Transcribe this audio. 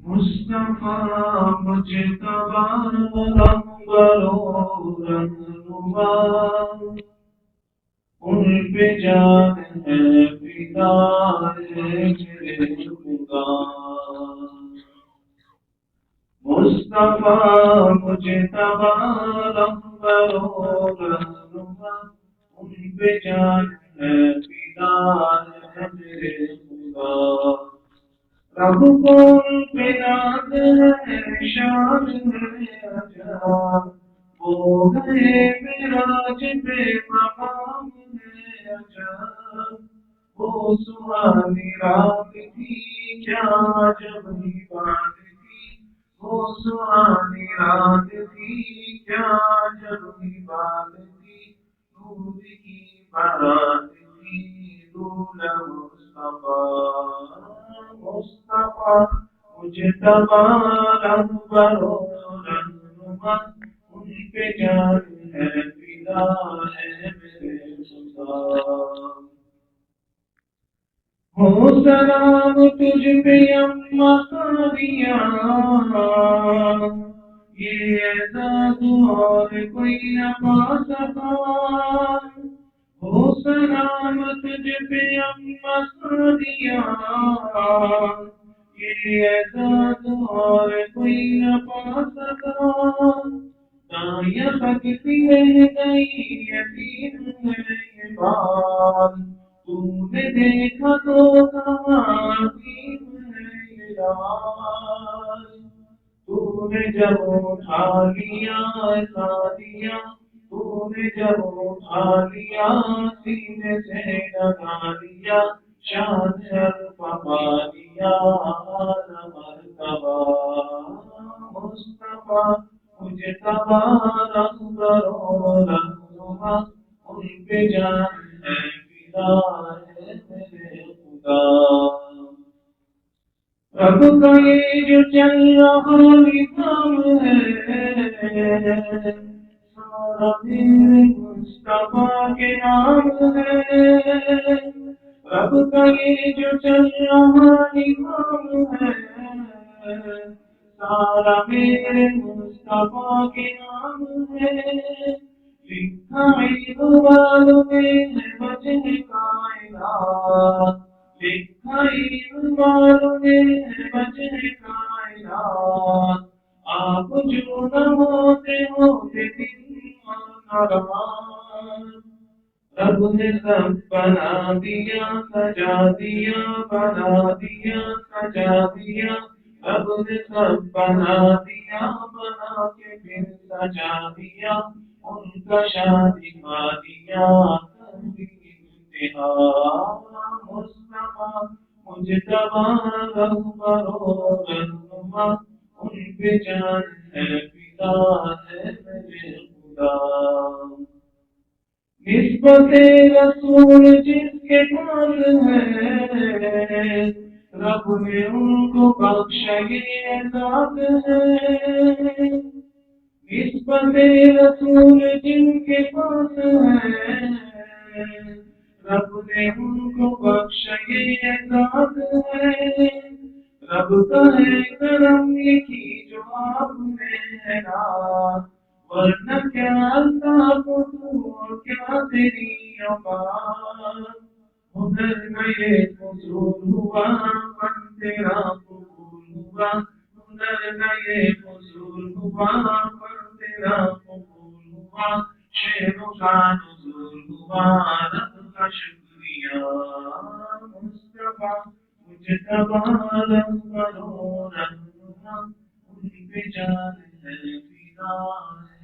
مصطفیٰ مجتبیٰ رہبر و رہنما، ان پہ جان ہے فدا ہے میرے خدا۔ مصطفیٰ مجتبیٰ رہبر و رہنما، ان پہ جان ہے فدا ہے میرے خدا۔ رب کو ان پہ ناز ہے، شان ہے عجب، وہ گئے معراج پہ مقام ہے عجب۔ وہ سہانی رات تھی کیا عجب ہی بات تھی، وہ سہانی رات تھی کیا عجب ہی بات تھی۔ نور کی بارات تھی دولہ مصطفیٰ، مصطفیٰ مجتبیٰ رہبر و رہنما، ان پہ جان ہے فدا ہے میرے خدا۔ ہو سلام تجھ پہ اماں سعدیہ، یہ اعزاز اور کوئی نہ پا سکا۔ ہو سلام تجھ پہ اماں سعدیہ، یہ اعزاز اور کوئی نہ پا سکا۔ دائیں بکتی رہ گئی یتیم ہے یہ بات، تو نے دیکھا تو کہاں عظیم ہے یہ لال۔ تو نے جب اٹھا لیا سعدیہ، تو نے جب اٹھا لیا سینے سے لگا لیا، شان پا لیا مرتبہ۔ مصطفیٰ مجتبیٰ رہبر و رہنما، ان پہ جان ہے فدا ہے میرے خدا۔ رب کا یہ جو چل رہا نظام ہے، سارا میرے مصطفیٰ کے نام ہے۔ رب کا یہ جو چل رہا نظام ہے، سارا میرے مصطفیٰ کے نام ہے۔ لکھا اقبال میں ہے وجہ کائنات، لکھا اقبال میں ہے وجہ کائنات۔ آپ جو نہ ہوتے ہوتے دن اور رات، رب نے سب بنا دیا سجا دیا، بنا دیا سجا دیا۔ رب نے سب بنا دیا بنا کے پھر سجا دیا، ان کا شادی دکھا دیا انتہا۔ مصطفیٰ مجتبیٰ رہبر و رہنما، ان پہ جان ہے فدا ہے میرے خدا۔ نسبت رسول جس کے پاس ہے، رب نے ان کو بخشا یہ اعزاز ہے۔ نسبت رسول جن کے پاس ہے، رب نے ان کو بخشا یہ اعزاز ہے۔ رب کا ہے کرم لکھی جو آپ نے ہے رات، ورنہ کیا الطاف اور کیا تیری اوقات۔ ہنر میں یہ فضول ہوا فن تیرا قبول ہوا، ہنر میں یہ فضول ہوا فن تیرا قبول ہوا۔ شعر کا نزول ہوا رب کا شکریہ۔ مصطفیٰ مجتبیٰ رہبر و رہنما، ان پہ جان ہے فدا ہے۔